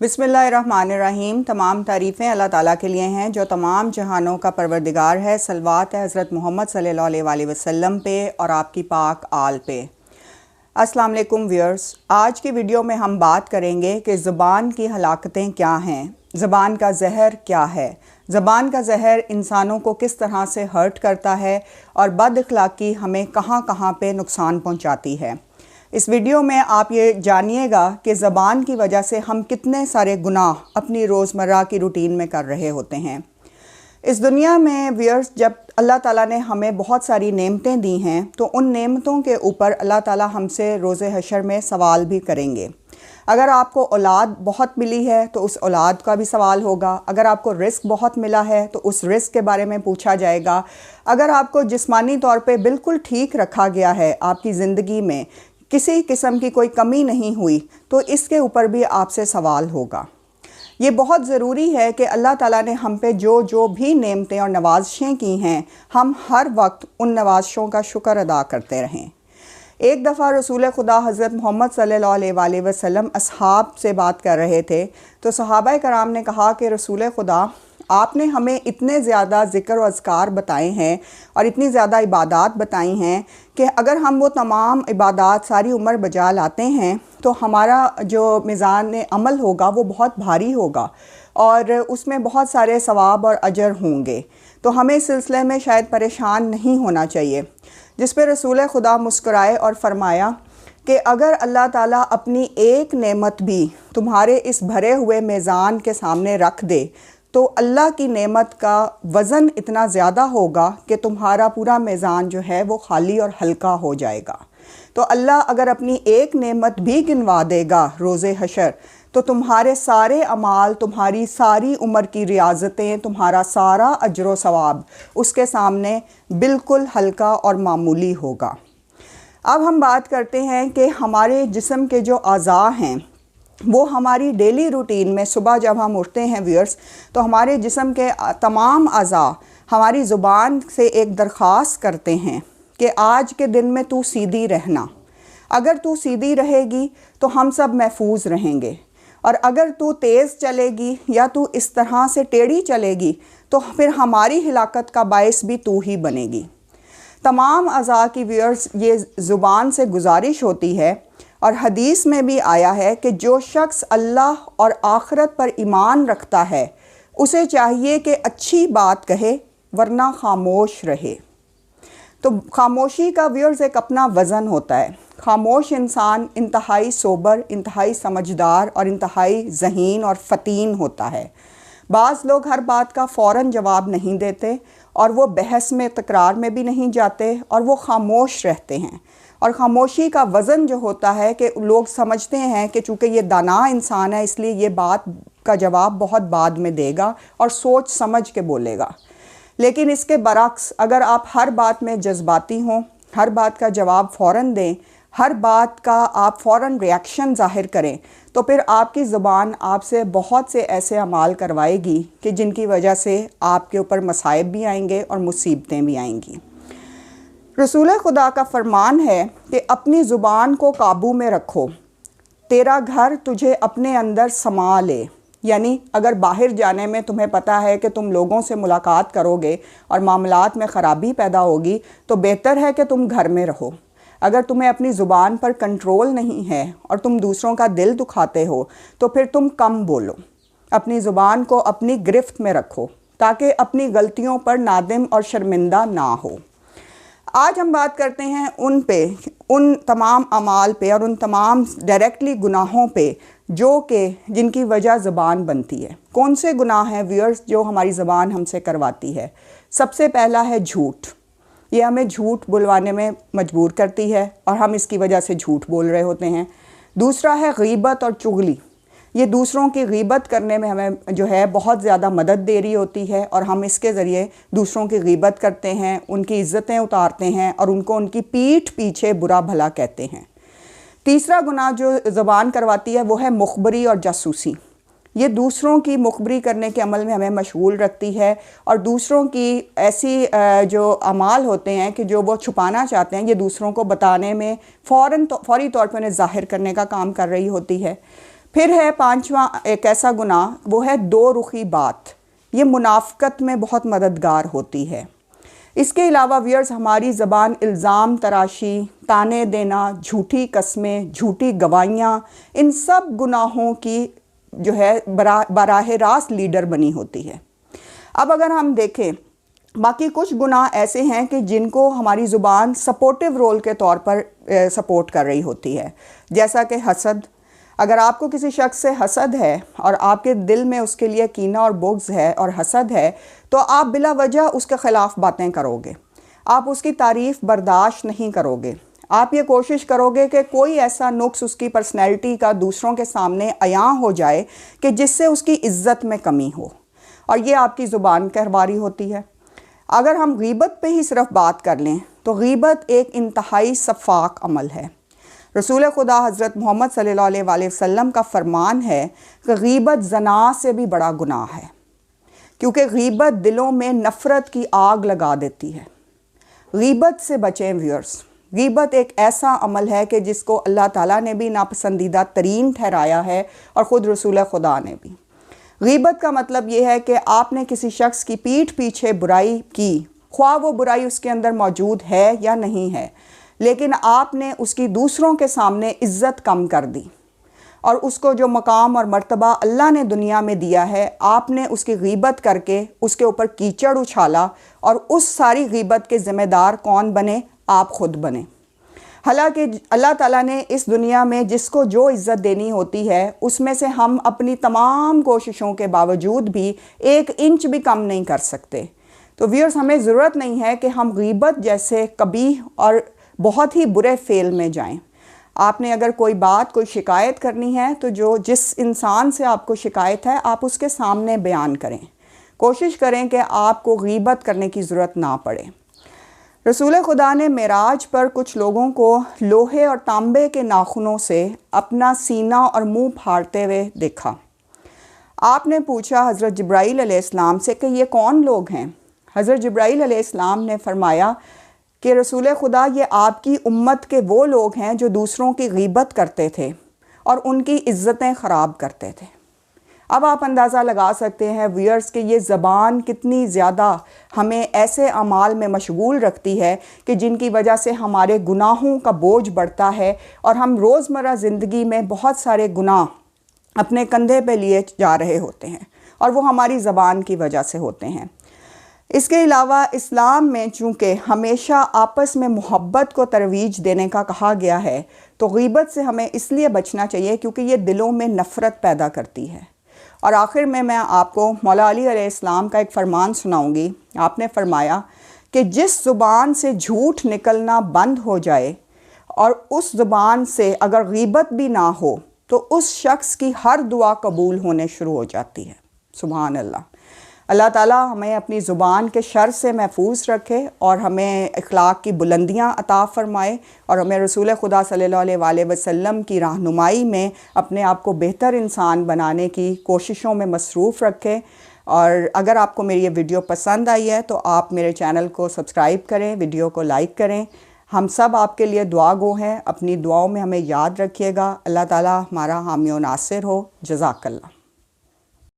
बिस्मिल्लाहिर्रहमानिर्रहीम। तमाम तारीफ़ें अल्लाह ताला के लिए हैं जो तमाम जहानों का परवरदिगार है। सलवात है हज़रत मोहम्मद सल्लल्लाहु अलैहि वसल्लम पे और आपकी पाक आल पे। अस्सलाम वालेकुम व्यूअर्स, आज की वीडियो में हम बात करेंगे कि ज़ुबान की हलाकतें क्या हैं, ज़ुबान का ज़हर क्या है, ज़ुबान का ज़हर इंसानों को किस तरह से हर्ट करता है और बद अखलाकी हमें कहाँ कहाँ पे नुकसान पहुँचाती है। इस वीडियो में आप ये जानिएगा कि ज़बान की वजह से हम कितने सारे गुनाह अपनी रोज़मर्रा की रूटीन में कर रहे होते हैं। इस दुनिया में व्यूअर्स, जब अल्लाह ताला ने हमें बहुत सारी नेमतें दी हैं तो उन नेमतों के ऊपर अल्लाह ताला हमसे रोज़े हशर में सवाल भी करेंगे। अगर आपको औलाद बहुत मिली है तो उस औलाद का भी सवाल होगा। अगर आपको रिस्क बहुत मिला है तो उस रिस्क के बारे में पूछा जाएगा। अगर आपको जिस्मानी तौर पे बिल्कुल ठीक रखा गया है, आपकी ज़िंदगी में किसी किस्म की कोई कमी नहीं हुई, तो इसके ऊपर भी आपसे सवाल होगा। ये बहुत ज़रूरी है कि अल्लाह ताला ने हम पे जो भी नेमतें और नवाज़शें की हैं, हम हर वक्त उन नवाज़शों का शुक्र अदा करते रहें। एक दफ़ा रसूल खुदा हज़रत मोहम्मद सल्लल्लाहु अलैहि वसल्लम असहाब से बात कर रहे थे तो सहाबा कराम ने कहा कि रसूल खुदा, आपने हमें इतने ज़्यादा ज़िक्र और अज़कार बताए हैं और इतनी ज़्यादा इबादात बताई हैं कि अगर हम वो तमाम इबादात सारी उम्र बजा लाते हैं तो हमारा जो मीज़ान अमल होगा वो बहुत भारी होगा और उसमें बहुत सारे सवाब और अजर होंगे, तो हमें इस सिलसिले में शायद परेशान नहीं होना चाहिए। जिस पर रसूल खुदा मुस्कुराए और फरमाया कि अगर अल्लाह ताला अपनी एक नेमत भी तुम्हारे इस भरे हुए मीज़ान के सामने रख दे तो अल्लाह की नेमत का वज़न इतना ज़्यादा होगा कि तुम्हारा पूरा मीज़ान जो है वो खाली और हल्का हो जाएगा। तो अल्लाह अगर अपनी एक नेमत भी गिनवा देगा रोज़े हशर, तो तुम्हारे सारे अमाल, तुम्हारी सारी उम्र की रियाज़तें, तुम्हारा सारा अजर व सवाब उसके सामने बिल्कुल हल्का और मामूली होगा। अब हम बात करते हैं कि हमारे जिस्म के जो अज़ा हैं वो हमारी डेली रूटीन में सुबह जब हम उठते हैं व्यूअर्स, तो हमारे जिस्म के तमाम अज़ा हमारी ज़ुबान से एक दरख्वास्त करते हैं कि आज के दिन में तू सीधी रहना। अगर तू सीधी रहेगी तो हम सब महफूज रहेंगे, और अगर तू तेज़ चलेगी या तू इस तरह से टेढ़ी चलेगी तो फिर हमारी हिलाकत का बायस भी तू ही बनेगी। तमाम अज़ा की व्यूअर्स ये ज़ुबान से गुजारिश होती है और हदीस में भी आया है कि जो शख्स अल्लाह और आखिरत पर ईमान रखता है उसे चाहिए कि अच्छी बात कहे वरना खामोश रहे। तो खामोशी का व्यूअर्स एक अपना वज़न होता है। खामोश इंसान इंतहाई सोबर, इंतहाई समझदार और इंतहाई ज़हीन और फ़तीन होता है। बाज़ लोग हर बात का फ़ौरन जवाब नहीं देते और वो बहस में तकरार में भी नहीं जाते और वो खामोश रहते हैं। और ख़ामोशी का वज़न जो होता है कि लोग समझते हैं कि चूँकि ये दाना इंसान है इसलिए ये बात का जवाब बहुत बाद में देगा और सोच समझ के बोलेगा। लेकिन इसके बरक्स अगर आप हर बात में जज्बाती हों, हर बात का जवाब फ़ौरन दें, हर बात का आप फ़ौरन रिएक्शन ज़ाहिर करें, तो फिर आपकी ज़ुबान आपसे बहुत से ऐसे अमाल करवाएगी कि जिनकी वजह से आपके ऊपर मसाइब भी आएंगे और मुसीबतें भी आएंगी। रसूल खुदा का फरमान है कि अपनी ज़ुबान को काबू में रखो, तेरा घर तुझे अपने अंदर समा ले। यानी अगर बाहर जाने में तुम्हें पता है कि तुम लोगों से मुलाकात करोगे और मामलात में ख़राबी पैदा होगी तो बेहतर है कि तुम घर में रहो। अगर तुम्हें अपनी ज़ुबान पर कंट्रोल नहीं है और तुम दूसरों का दिल दुखाते हो तो फिर तुम कम बोलो, अपनी ज़ुबान को अपनी गिरफ्त में रखो ताकि अपनी गलतियों पर नादिम और शर्मिंदा ना हो। आज हम बात करते हैं उन तमाम अमाल पे और उन तमाम डायरेक्टली गुनाहों पे जिनकी वजह ज़बान बनती है। कौन से गुनाह हैं व्यूअर्स जो हमारी ज़बान हमसे करवाती है? सबसे पहला है झूठ। ये हमें झूठ बुलवाने में मजबूर करती है और हम इसकी वजह से झूठ बोल रहे होते हैं। दूसरा है ग़ीबत और चुगली। ये दूसरों की ग़ीबत करने में हमें जो है बहुत ज़्यादा मदद दे रही होती है और हम इसके ज़रिए दूसरों की ग़ीबत करते हैं, उनकी इज़्ज़तें उतारते हैं और उनको उनकी पीठ पीछे बुरा भला कहते हैं। तीसरा गुनाह जो ज़बान करवाती है वो है मुखबरी और जासूसी। ये दूसरों की मुखबरी करने के अमल में हमें मशगूल रखती है और दूसरों की ऐसी जो अमाल होते हैं कि जो वो छुपाना चाहते हैं, ये दूसरों को बताने में फौरी तौर पर उन्हें ज़ाहिर करने का काम कर रही होती है। پھر ہے پانچواں ایک ایسا گناہ، وہ ہے دو رخی بات۔ یہ منافقت میں بہت مددگار ہوتی ہے۔ اس کے علاوہ ویئرز ہماری زبان الزام تراشی، تانے دینا، جھوٹی قسمیں، جھوٹی گواہیاں، ان سب گناہوں کی جو ہے براہ راست لیڈر بنی ہوتی ہے۔ اب اگر ہم دیکھیں باقی کچھ گناہ ایسے ہیں کہ جن کو ہماری زبان سپورٹیو رول کے طور پر سپورٹ کر رہی ہوتی ہے، جیسا کہ حسد۔ اگر آپ کو کسی شخص سے حسد ہے اور آپ کے دل میں اس کے لیے کینہ اور بغض ہے اور حسد ہے، تو آپ بلا وجہ اس کے خلاف باتیں کرو گے، آپ اس کی تعریف برداشت نہیں کرو گے، آپ یہ کوشش کرو گے کہ کوئی ایسا نقص اس کی پرسنالٹی کا دوسروں کے سامنے عیاں ہو جائے کہ جس سے اس کی عزت میں کمی ہو، اور یہ آپ کی زبان کہرواری ہوتی ہے۔ اگر ہم غیبت پہ ہی صرف بات کر لیں تو غیبت ایک انتہائی سفاک عمل ہے۔ رسول خدا حضرت محمد صلی اللہ علیہ وآلہ وسلم کا فرمان ہے کہ غیبت زنا سے بھی بڑا گناہ ہے، کیونکہ غیبت دلوں میں نفرت کی آگ لگا دیتی ہے۔ غیبت سے بچیں ویورز۔ غیبت ایک ایسا عمل ہے کہ جس کو اللہ تعالیٰ نے بھی ناپسندیدہ ترین ٹھہرایا ہے، اور خود رسول خدا نے بھی۔ غیبت کا مطلب یہ ہے کہ آپ نے کسی شخص کی پیٹھ پیچھے برائی کی، خواہ وہ برائی اس کے اندر موجود ہے یا نہیں ہے، لیکن آپ نے اس کی دوسروں کے سامنے عزت کم کر دی، اور اس کو جو مقام اور مرتبہ اللہ نے دنیا میں دیا ہے، آپ نے اس کی غیبت کر کے اس کے اوپر کیچڑ اچھالا، اور اس ساری غیبت کے ذمہ دار کون بنے؟ آپ خود بنے۔ حالانکہ اللہ تعالیٰ نے اس دنیا میں جس کو جو عزت دینی ہوتی ہے، اس میں سے ہم اپنی تمام کوششوں کے باوجود بھی 1 انچ بھی کم نہیں کر سکتے۔ تو ویورز، ہمیں ضرورت نہیں ہے کہ ہم غیبت جیسے قبیح اور بہت ہی برے فعل میں جائیں۔ آپ نے اگر کوئی بات، کوئی شکایت کرنی ہے تو جس انسان سے آپ کو شکایت ہے، آپ اس کے سامنے بیان کریں۔ کوشش کریں کہ آپ کو غیبت کرنے کی ضرورت نہ پڑے۔ رسول خدا نے معراج پر کچھ لوگوں کو لوہے اور تانبے کے ناخنوں سے اپنا سینہ اور منہ پھاڑتے ہوئے دیکھا۔ آپ نے پوچھا حضرت جبرائیل علیہ السلام سے کہ یہ کون لوگ ہیں؟ حضرت جبرائیل علیہ السلام نے فرمایا کہ رسول خدا، یہ آپ کی امت کے وہ لوگ ہیں جو دوسروں کی غیبت کرتے تھے اور ان کی عزتیں خراب کرتے تھے۔ اب آپ اندازہ لگا سکتے ہیں ویئرز کہ یہ زبان کتنی زیادہ ہمیں ایسے اعمال میں مشغول رکھتی ہے کہ جن کی وجہ سے ہمارے گناہوں کا بوجھ بڑھتا ہے، اور ہم روزمرہ زندگی میں بہت سارے گناہ اپنے کندھے پہ لیے جا رہے ہوتے ہیں، اور وہ ہماری زبان کی وجہ سے ہوتے ہیں۔ اس کے علاوہ اسلام میں چونکہ ہمیشہ آپس میں محبت کو ترویج دینے کا کہا گیا ہے، تو غیبت سے ہمیں اس لیے بچنا چاہیے کیونکہ یہ دلوں میں نفرت پیدا کرتی ہے۔ اور آخر میں آپ کو مولا علی علیہ السلام کا ایک فرمان سناؤں گی۔ آپ نے فرمایا کہ جس زبان سے جھوٹ نکلنا بند ہو جائے اور اس زبان سے اگر غیبت بھی نہ ہو تو اس شخص کی ہر دعا قبول ہونے شروع ہو جاتی ہے۔ سبحان اللہ۔ اللہ تعالیٰ ہمیں اپنی زبان کے شر سے محفوظ رکھے اور ہمیں اخلاق کی بلندیاں عطا فرمائے، اور ہمیں رسول خدا صلی اللہ علیہ وآلہ وسلم کی رہنمائی میں اپنے آپ کو بہتر انسان بنانے کی کوششوں میں مصروف رکھے۔ اور اگر آپ کو میری یہ ویڈیو پسند آئی ہے تو آپ میرے چینل کو سبسکرائب کریں، ویڈیو کو لائک کریں۔ ہم سب آپ کے لیے دعا گو ہیں، اپنی دعاؤں میں ہمیں یاد رکھیے گا۔ اللہ تعالیٰ ہمارا حامی و ناصر ہو۔ جزاک اللہ۔